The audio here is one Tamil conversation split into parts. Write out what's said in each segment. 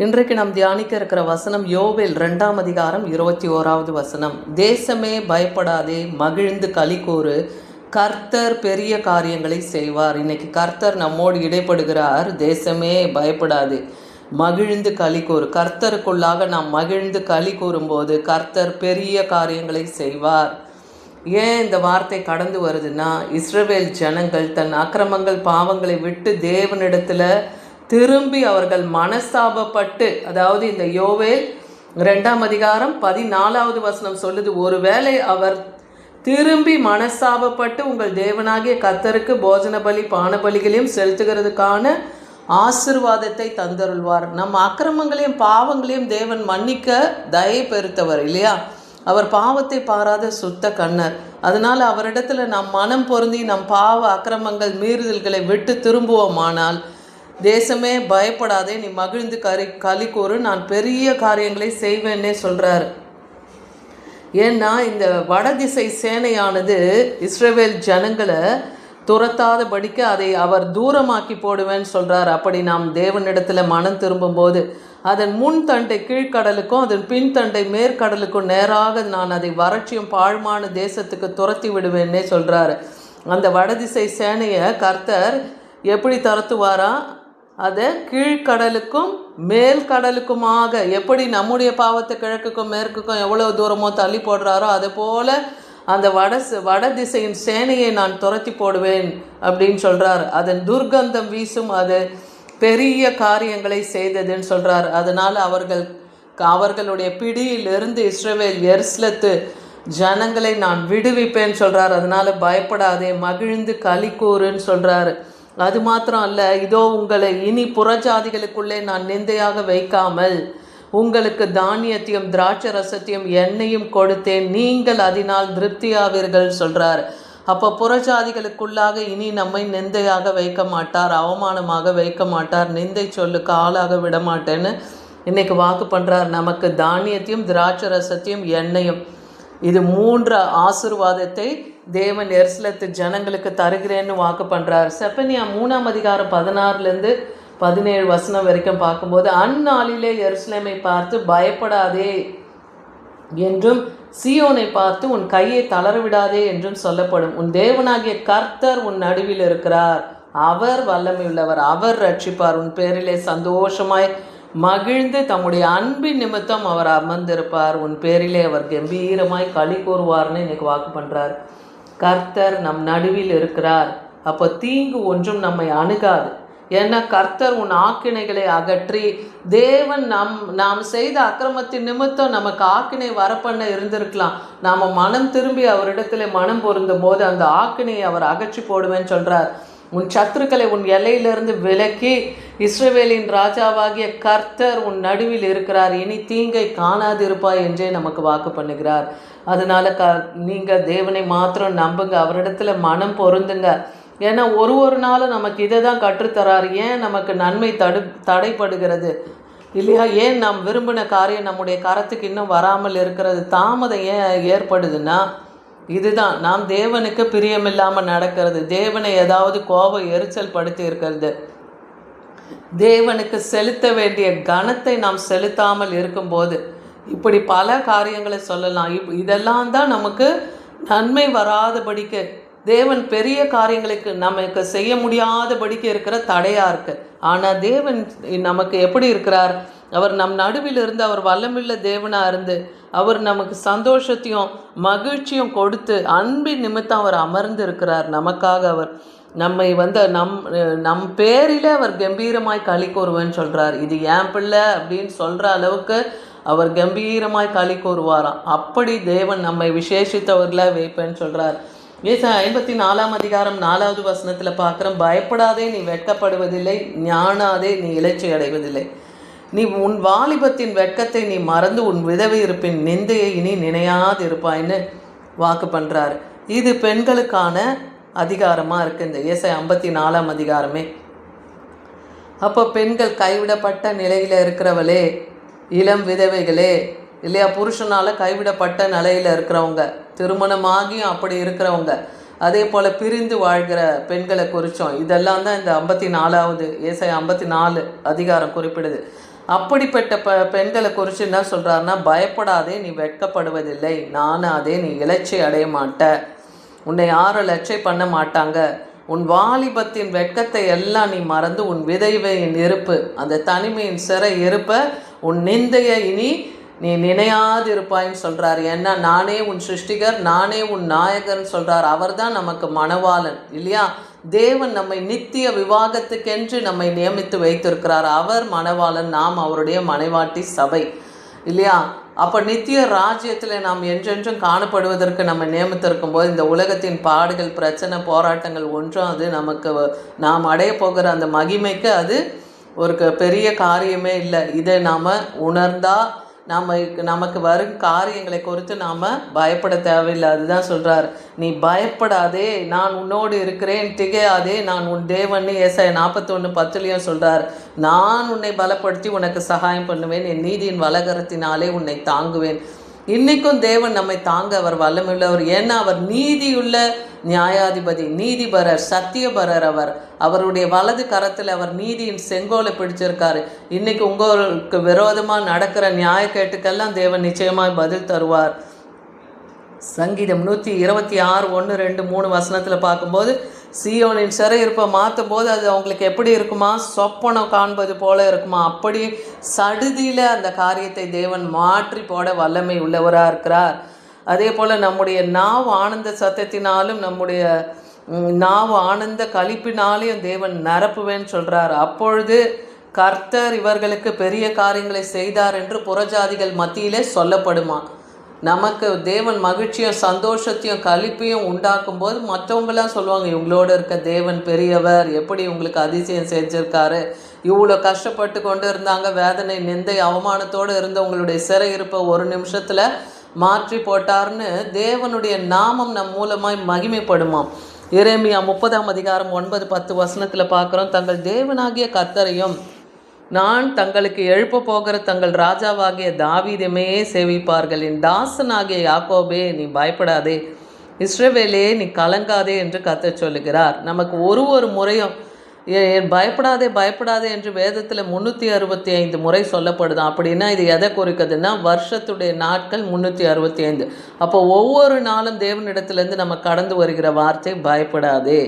இன்றைக்கு நாம் தியானிக்க இருக்கிற வசனம் யோவேல் 2ஆம் அதிகாரம் 21வது வசனம். தேசமே பயப்படாதே, மகிழ்ந்து களி கூறு, கர்த்தர் பெரிய காரியங்களை செய்வார். இன்னைக்கு கர்த்தர் நம்மோடு இடைப்படுகிறார். தேசமே பயப்படாதே, மகிழ்ந்து களி கூறு. கர்த்தருக்குள்ளாக நாம் மகிழ்ந்து களி கூறும்போது கர்த்தர் பெரிய காரியங்களை செய்வார். ஏன் இந்த வார்த்தை கடந்து வருதுன்னா, இஸ்ரவேல் ஜனங்கள் தன் அக்கிரமங்கள் பாவங்களை விட்டு தேவனிடத்துல திரும்பி அவர்கள் மனஸ்தாபப்பட்டு, அதாவது இந்த யோவேல் 2ஆம் அதிகாரம் 14வது வசனம் சொல்லுது, ஒருவேளை அவர் திரும்பி மனஸ்தாபப்பட்டு உங்கள் தேவனாகிய கர்த்தருக்கு போஜன பலி பான பலிகளையும் செலுத்துகிறதுக்கான ஆசீர்வாதத்தை தந்தருள்வார். நம்ம அக்கிரமங்களையும் பாவங்களையும் தேவன் மன்னிக்க தயை பெருத்தவர் இல்லையா? அவர் பாவத்தை பாராத சுத்த கண்ணர். அதனால் அவரிடத்துல நாம் மனம் பொருந்தி நம் பாவ அக்கிரமங்கள் மீறுதல்களை விட்டு திரும்புவோமானால், தேசமே பயப்படாதே, நீ மகிழ்ந்து களி கூறு, நான் பெரிய காரியங்களை செய்வேன்னே சொல்கிறார். ஏன்னா இந்த வடதிசை சேனையானது இஸ்ரவேல் ஜனங்களை துரத்தாதபடிக்கு அதை அவர் தூரமாக்கி போடுவேன்னு சொல்கிறார். அப்படி நாம் தேவனிடத்தில் மனம் திரும்பும்போது அதன் முன் தண்டை கீழ்கடலுக்கும் அதன் பின் தண்டை மேற்கடலுக்கும் நேராக நான் அதை வறட்சியும் பாழ்மான தேசத்துக்கு துரத்தி விடுவேன்னே சொல்கிறார். அந்த வடதிசை சேனையை கர்த்தர் எப்படி துரத்துவாரா? அதை கீழ்கடலுக்கும் மேல் கடலுக்குமாக, எப்படி நம்முடைய பாவத்தை கிழக்குக்கும் மேற்குக்கும் எவ்வளோ தூரமோ தள்ளி போடுறாரோ அது போல் அந்த வட திசையின் சேனையை நான் துரத்தி போடுவேன் அப்படின்னு சொல்கிறார். அதன் துர்கந்தம் வீசும், அது பெரிய காரியங்களை செய்ததுன்னு சொல்கிறார். அதனால் அவர்களுடைய பிடியிலிருந்து இஸ்ரவேல் எருசலேத்து ஜனங்களை நான் விடுவிப்பேன்னு சொல்கிறார். அதனால் பயப்படாதே, மகிழ்ந்து களி கூறுன்னு சொல்கிறாரு. அது மாத்திரம் அல்ல, இதோ உங்களை இனி புறஜாதிகளுக்குள்ளே நான் நிந்தையாக வைக்காமல் உங்களுக்கு தானியத்தையும் திராட்சை ரசத்தையும் எண்ணெயும் கொடுத்தேன், நீங்கள் அதனால் திருப்தியாவீர்கள் சொல்கிறார். அப்போ புறஜாதிகளுக்குள்ளாக இனி நம்மை நிந்தையாக வைக்க மாட்டார், அவமானமாக வைக்க மாட்டார், நிந்தை சொல்லுக்கு ஆளாக விட மாட்டேன்னு இன்னைக்கு வாக்கு பண்ணுறார். நமக்கு தானியத்தையும் திராட்சை ரசத்தையும் எண்ணெயும், இது 3 ஆசீர்வாதத்தை தேவன் எருசலேத்து ஜனங்களுக்கு தருகிறேன்னு வாக்கு பண்ணுறார். செப்பனியா 3ஆம் அதிகாரம் 16லேருந்து 17 வசனம் வரைக்கும் பார்க்கும்போது, அந்நாளிலே எருசலேமை பார்த்து பயப்படாதே என்றும் சீயோனை பார்த்து உன் கையை தளரவிடாதே என்றும் சொல்லப்படும். உன் தேவனாகிய கர்த்தர் உன் நடுவில் இருக்கிறார், அவர் வல்லமையுள்ளவர், அவர் ரட்சிப்பார், உன் பேரிலே சந்தோஷமாய் மகிழ்ந்து தம்முடைய அன்பின் நிமித்தம் அவர் அமர்ந்திருப்பார், உன் பேரிலே அவர் கம்பீரமாய் களி கூறுவார்னு இன்னைக்கு வாக்கு பண்ணுறார். கர்த்தர் நம் நடுவில் இருக்கிறார். அப்போ தீங்கு ஒன்றும் நம்மை அணுகாது. ஏன்னா கர்த்தர் உன் ஆக்கினைகளை அகற்றி, தேவன் நாம் செய்த அக்கிரமத்தின் நிமித்தம் நமக்கு ஆக்கினை வரப்பண்ண இருந்திருக்கலாம். நாம் மனம் திரும்பி அவரிடத்துல மனம் பொருந்தும் போது அந்த ஆக்கினையை அவர் அகற்றி போடுவேன்னு சொல்கிறார். உன் சத்துருக்களை உன் எல்லையிலிருந்து விலக்கி, இஸ்ரவேலின் ராஜாவாகிய கர்த்தர் உன் நடுவில் இருக்கிறார், இனி தீங்கை காணாதிருப்பாய் என்றே நமக்கு வாக்கு பண்ணுகிறார். அதனால நீங்கள் தேவனை மாத்திரம் நம்புங்க, அவரிடத்துல மனம் பொருந்துங்க. ஏன்னா ஒரு நாளும் நமக்கு இதை தான் கற்றுத்தரார். ஏன் நமக்கு நன்மை தடைப்படுகிறது இல்லையா? ஏன் நாம் விரும்பின காரியம் நம்முடைய கரத்துக்கு இன்னும் வராமல் இருக்கிறது, தாமதம் ஏன் ஏற்படுதுன்னா, இதுதான் நாம் தேவனுக்கு பிரியமில்லாமல் நடக்கிறது, தேவனை ஏதாவது கோபம் எரிச்சல் படுத்தி இருக்கிறது, தேவனுக்கு செலுத்த வேண்டிய கனத்தை நாம் செலுத்தாமல் இருக்கும்போது, இப்படி பல காரியங்களை சொல்லலாம். இதெல்லாம் தான் நமக்கு நன்மை வராதபடிக்கு, தேவன் பெரிய காரியங்களுக்கு நமக்கு செய்ய முடியாதபடிக்கு இருக்கிற தடையாக இருக்குது. ஆனால் தேவன் நமக்கு எப்படி இருக்கிறார்? அவர் நம் நடுவில் இருந்து, அவர் வல்லமுள்ள தேவனாக இருந்து, அவர் நமக்கு சந்தோஷத்தையும் மகிழ்ச்சியும் கொடுத்து அன்பின் நிமித்தம் அவர் அமர்ந்து இருக்கிறார். நமக்காக அவர் நம்மை நம் பேரில் அவர் கம்பீரமாய் களி கூறுவேன்னு சொல்கிறார். இது என் பிள்ளை அப்படின்னு சொல்கிற அளவுக்கு அவர் கம்பீரமாய் களி கூறுவாராம். அப்படி தேவன் நம்மை விசேஷித்தவர்களாக வைப்பேன்னு சொல்கிறார். ஏசாயா 54ஆம் அதிகாரம் 4வது வசனத்தில் பார்க்குறோம், பயப்படாதே நீ வெட்கப்படுவதில்லை, ஞானாதே நீ இளைச்சி அடைவதில்லை, நீ உன் வாலிபத்தின் வெட்கத்தை நீ மறந்து உன் விதவை இருப்பின் நிந்தையை இனி நினையாது இருப்பாயின்னு வாக்கு பண்ணுறார். இது பெண்களுக்கான அதிகாரமாக இருக்குது இந்த ஏசாயா 54ஆம் அதிகாரமே. அப்போ பெண்கள் கைவிடப்பட்ட நிலையில் இருக்கிறவளே, இளம் விதவைகளே இல்லையா, புருஷனால் கைவிடப்பட்ட நிலையில் இருக்கிறவங்க, திருமணமாகியும் அப்படி இருக்கிறவங்க, அதே போல் பிரிந்து வாழ்கிற பெண்களை குறித்தோம். இதெல்லாம் தான் இந்த 54வது ஏசாயா 54 அதிகாரம் குறிப்பிடுது. அப்படிப்பட்ட பெண்களை குறித்து என்ன சொல்கிறாருன்னா, பயப்படாதே, நீ வெட்கப்படுவதில்லை, நானாதே, நீ இலச்சை அடைய மாட்ட, உன்னை யாரும் லட்சை பண்ண மாட்டாங்க, உன் வாலிபத்தின் வெட்கத்தை எல்லாம் நீ மறந்து உன் விதைவையின் இருப்பு, அந்த தனிமையின் சிறை இருப்ப, உன் நிந்தையை இனி நீ நினையாது இருப்பாயின்னு சொல்கிறார். ஏன்னா நானே உன் சிருஷ்டிகர், நானே உன் நாயகன் சொல்கிறார். அவர் தான் நமக்கு மணவாளன் இல்லையா? தேவன் நம்மை நித்திய விவாகத்துக்கென்று நம்மை நியமித்து வைத்திருக்கிறார். அவர் மணவாளன், நாம் அவருடைய மனைவாட்டி சபை இல்லையா? அப்போ நித்திய ராஜ்யத்தில் நாம் என்றென்றும் காணப்படுவதற்கு நம்ம நியமித்திருக்கும் போது இந்த உலகத்தின் பாடுகள், பிரச்சனை, போராட்டங்கள் ஒன்றும் அது நமக்கு நாம் அடைய போகிற அந்த மகிமைக்கு அது ஒரு பெரிய காரியமே இல்லை. இதை நாம் உணர்ந்தால் நமக்கு வரும் காரியங்களை குறித்து நாம் பயப்பட தேவையில்லை. அதுதான் சொல்கிறார், நீ பயப்படாதே, நான் உன்னோடு இருக்கிறேன், திகையாதே, நான் உன் தேவன். ஏசாயா 41:10 சொல்கிறார், நான் உன்னை பலப்படுத்தி உனக்கு சகாயம் பண்ணுவேன், என் நீதியின் வலகரத்தினாலே உன்னை தாங்குவேன். இன்றைக்கும் தேவன் நம்மை தாங்க அவர் வல்லமையுள்ளவர். ஏன்னா அவர் நீதியுள்ள நியாயாதிபதி, நீதிபரர், சத்தியபரர். அவருடைய வலது கரத்தில் அவர் நீதியின் செங்கோலை பிடிச்சிருக்காரு. இன்றைக்கி உங்களுக்கு விரோதமாக நடக்கிற நியாயக்கேட்டுக்கெல்லாம் தேவன் நிச்சயமாக பதில் தருவார். சங்கீதம் 126 1 2 3 வசனத்தில் பார்க்கும்போது, சீயோனின் சிறையிருப்பை மாற்றும் போது அது அவங்களுக்கு எப்படி இருக்குமா? சொப்பனம் காண்பது போல இருக்குமா? அப்படி சடுதியில் அந்த காரியத்தை தேவன் மாற்றி போட வல்லமை உள்ளவராக இருக்கிறார். அதே போல் நம்முடைய நாவு ஆனந்த சத்தத்தினாலும் நம்முடைய நாவு ஆனந்த களிப்பினாலையும் தேவன் நிரப்புவேன்னு சொல்கிறார். அப்பொழுது கர்த்தர் இவர்களுக்கு பெரிய காரியங்களை செய்தார் என்று புறஜாதிகள் மத்தியிலே சொல்லப்படுமா? நமக்கு தேவன் மகிழ்ச்சியும் சந்தோஷத்தையும் களிப்பையும் உண்டாக்கும் போது மற்றவங்களாம் சொல்லுவாங்க, இவங்களோடு இருக்க தேவன் பெரியவர், எப்படி உங்களுக்கு அதிசயம் செஞ்சிருக்காரு, இவ்வளோ கஷ்டப்பட்டு கொண்டு இருந்தாங்க, வேதனை, நிந்தை, அவமானத்தோடு இருந்தவங்களுடைய சிறையிருப்பை ஒரு நிமிஷத்தில் மாற்றி போட்டார்னு தேவனுடைய நாமம் நம் மூலமாய் மகிமைப்படுமாம். எரேமியா 30:9-10 வசனத்தில் பார்க்குறோம், தங்கள் தேவனாகிய கர்த்தரையும் நான் தங்களுக்கு எழுப்ப போகிற தங்கள் ராஜாவாகிய தாவீதையுமே சேவிப்பார்கள். என் தாசனாகிய யாக்கோபே, நீ பயப்படாதே, இஸ்ரவேலே, நீ கலங்காதே என்று கர்த்தர் சொல்லுகிறார். நமக்கு ஒரு முறையும் பயப்படாதே பயப்படாதே என்று வேதத்தில் 365 முறை சொல்லப்படுதான். அப்படின்னா இது எதை குறிக்குதுன்னா, வருஷத்துடைய நாட்கள் 365. அப்போ ஒவ்வொரு நாளும் தேவனிடத்துலேருந்து நம்ம கடந்து வருகிற வார்த்தை பயப்படாதே,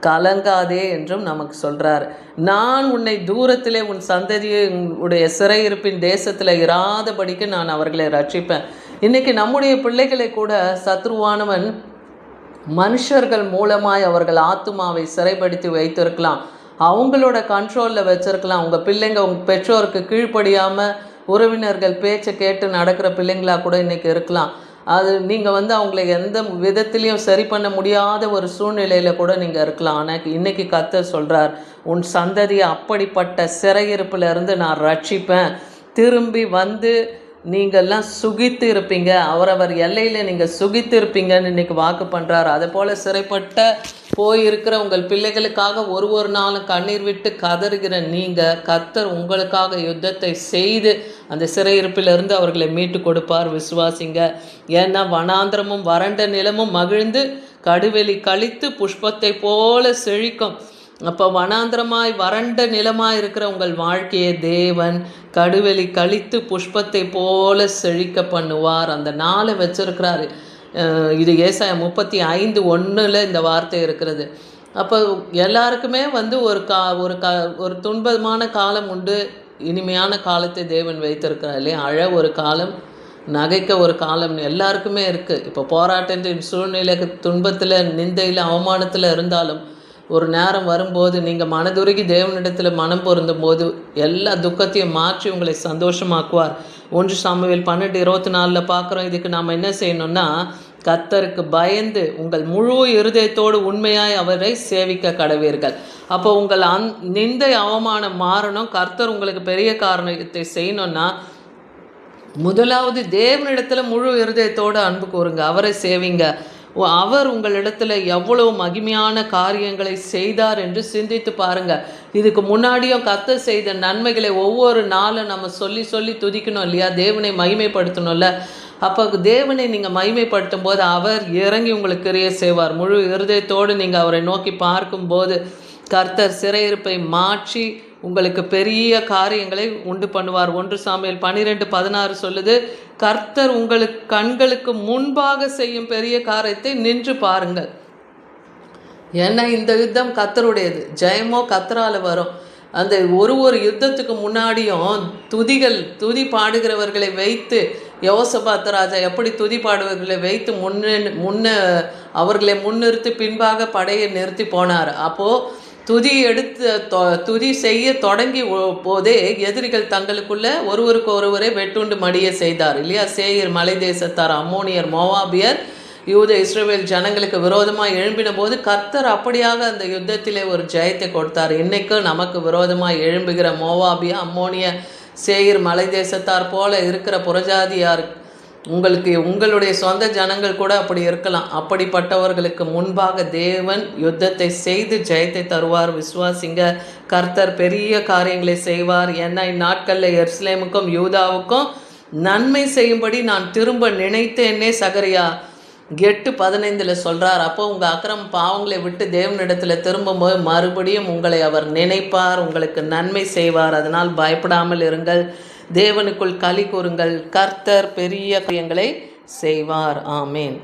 கலங்காதே என்றும் நமக்கு சொல்கிறார். நான் உன்னை தூரத்திலே உன் சந்ததியை உடைய சிறையிருப்பின் தேசத்தில் இராதபடிக்கு நான் அவர்களை ரட்சிப்பேன். இன்றைக்கி நம்முடைய பிள்ளைகளை கூட சத்ருவானவன் மனுஷர்கள் மூலமாய் அவர்கள் ஆத்துமாவை சிறைப்படுத்தி வைத்திருக்கலாம், அவங்களோட கண்ட்ரோலில் வச்சுருக்கலாம். உங்கள் பிள்ளைங்க உங்கள் பெற்றோருக்கு கீழ்ப்படியாமல் உறவினர்கள் பேச்சை கேட்டு நடக்கிற பிள்ளைங்களாக கூட இன்றைக்கி இருக்கலாம். அது நீங்கள் அவங்களை எந்த விதத்துலேயும் சரி பண்ண முடியாத ஒரு சூழ்நிலையில் கூட நீங்கள் இருக்கலாம். ஆனால் இன்றைக்கி கர்த்தர் சொல்கிறார், உன் சந்ததியை அப்படிப்பட்ட சிறையிருப்பிலிருந்து நான் ரட்சிப்பேன், திரும்பி வந்து நீங்கள்லாம் சுகித்து இருப்பீங்க, அவரவர் எல்லையில் நீங்கள் சுகித்து இருப்பீங்கன்னு இன்றைக்கி வாக்கு பண்ணுறார். அதை போல் சிறைப்பட்ட போயிருக்கிற உங்கள் பிள்ளைகளுக்காக ஒரு நாளும் கண்ணீர் விட்டு கதறுகிற நீங்கள், கர்த்தர் உங்களுக்காக யுத்தத்தை செய்து அந்த சிறையிருப்பிலிருந்து அவர்களை மீட்டு கொடுப்பார். விசுவாசிங்க. ஏன்னா வனாந்திரமும் வறண்ட நிலமும் மகிழ்ந்து கடுவெளி கழித்து புஷ்பத்தை போல செழிக்கும். அப்போ வனாந்திரமாய் வறண்ட நிலமாய் இருக்கிற உங்கள் வாழ்க்கையை தேவன் கடுவெளி கழித்து புஷ்பத்தை போல செழிக்க பண்ணுவார். அந்த நாளை வச்சிருக்கிறாரு. இது ஏசாயா 35:1 இந்த வார்த்தை இருக்கிறது. அப்போ எல்லாருக்குமே ஒரு துன்பமான காலம் உண்டு, இனிமையான காலத்தை தேவன் வைத்திருக்கிறார் இல்லையா? அழ ஒரு காலம், நகைக்க ஒரு காலம் எல்லாருக்குமே இருக்குது. இப்போ போராட்டத்தின் சூழ்நிலை, துன்பத்தில், நிந்தையில், அவமானத்தில் இருந்தாலும் ஒரு நேரம் வரும்போது நீங்கள் மனதுருகி தேவனிடத்தில் மனம் பொருந்தும் போது எல்லா துக்கத்தையும் மாற்றி உங்களை சந்தோஷமாக்குவார். 1 சாமுவேல் 12:24 பார்க்குறோம். இதுக்கு நாம் என்ன செய்யணும்னா, கர்த்தருக்கு பயந்து உங்கள் முழு இருதயத்தோடு உண்மையாய் அவரை சேவிக்க கடவீர்கள். அப்போ உங்கள் நிந்தை அவமானம் மாறணும், கர்த்தர் உங்களுக்கு பெரிய காரணத்தை செய்யணும்னா, முதலாவது தேவனிடத்தில் முழு இருதயத்தோடு அன்பு கூறுங்க, அவரை சேவிங்க. அவர் உங்களிடத்தில் எவ்வளவு மகிமையான காரியங்களை செய்தார் என்று சிந்தித்து பாருங்கள். இதுக்கு முன்னாடியும் கர்த்தர் செய்த நன்மைகளை ஒவ்வொரு நாளும் நம்ம சொல்லி சொல்லி துதிக்கணும் இல்லையா? தேவனை மகிமைப்படுத்தணும்ல. அப்போ தேவனை நீங்கள் மகிமைப்படுத்தும் போது அவர் இறங்கி உங்களுக்கு கிரியை செய்வார். முழு இருதயத்தோடு நீங்கள் அவரை நோக்கி பார்க்கும்போது கர்த்தர் சிறையிருப்பை மாற்றி உங்களுக்கு பெரிய காரியங்களை உண்டு பண்ணுவார். 1 சாமுவேல் 12:16 சொல்லுது, கர்த்தர் உங்களுக்கு கண்களுக்கு முன்பாக செய்யும் பெரிய காரியத்தை நின்று பாருங்கள். ஏன்னா இந்த யுத்தம் கர்த்தருடையது, ஜெயமோ கர்த்தரால் வரும். அந்த ஒரு யுத்தத்துக்கு முன்னாடியும் துதி பாடுகிறவர்களை வைத்து, யோசபாத் ராஜா எப்படி துதி பாடுவர்களை வைத்து முன்ன அவர்களை முன்னிறுத்தி பின்பாக படையை நிறுத்தி போனார். அப்போது துதி செய்ய தொடங்கி போதே எதிரிகள் தங்களுக்குள்ள ஒருவரை வெட்டுண்டு மடிய செய்தார் இல்லையா. சேயீர் மலை தேசத்தார், அம்மோனியர், மோவாபியர் யூத இஸ்ரவேல் ஜனங்களுக்கு விரோதமாக எழும்பின போது கர்த்தர் அப்படியாக அந்த யுத்தத்திலே ஒரு ஜெயத்தை கொடுத்தார். இன்றைக்கும் நமக்கு விரோதமாக எழும்புகிற மோவாபிய, அம்மோனிய, சேயீர் மலை தேசத்தார் போல இருக்கிற புறஜாதியார், உங்களுடைய சொந்த ஜனங்கள் கூட அப்படி இருக்கலாம். அப்படிப்பட்டவர்களுக்கு முன்பாக தேவன் யுத்தத்தை செய்து ஜெயத்தை தருவார். விசுவாசிங்க, கர்த்தர் பெரிய காரியங்களை செய்வார். ஏன்னா இந்நாட்களில் எருசலேமுக்கும் யூதாவுக்கும் நன்மை செய்யும்படி நான் திரும்ப நினைத்தேன்னே சகரியா 8:15 சொல்கிறார். அப்போ உங்கள் அக்கிரம பாவங்களை விட்டு தேவனிடத்தில் திரும்பும்போது மறுபடியும் உங்களை அவர் நினைப்பார், உங்களுக்கு நன்மை செய்வார். அதனால் பயப்படாமல் இருங்கள், தேவனுக்குள் களி கூறுங்கள், கர்த்தர் பெரிய காரியங்களை செய்வார். ஆமேன்.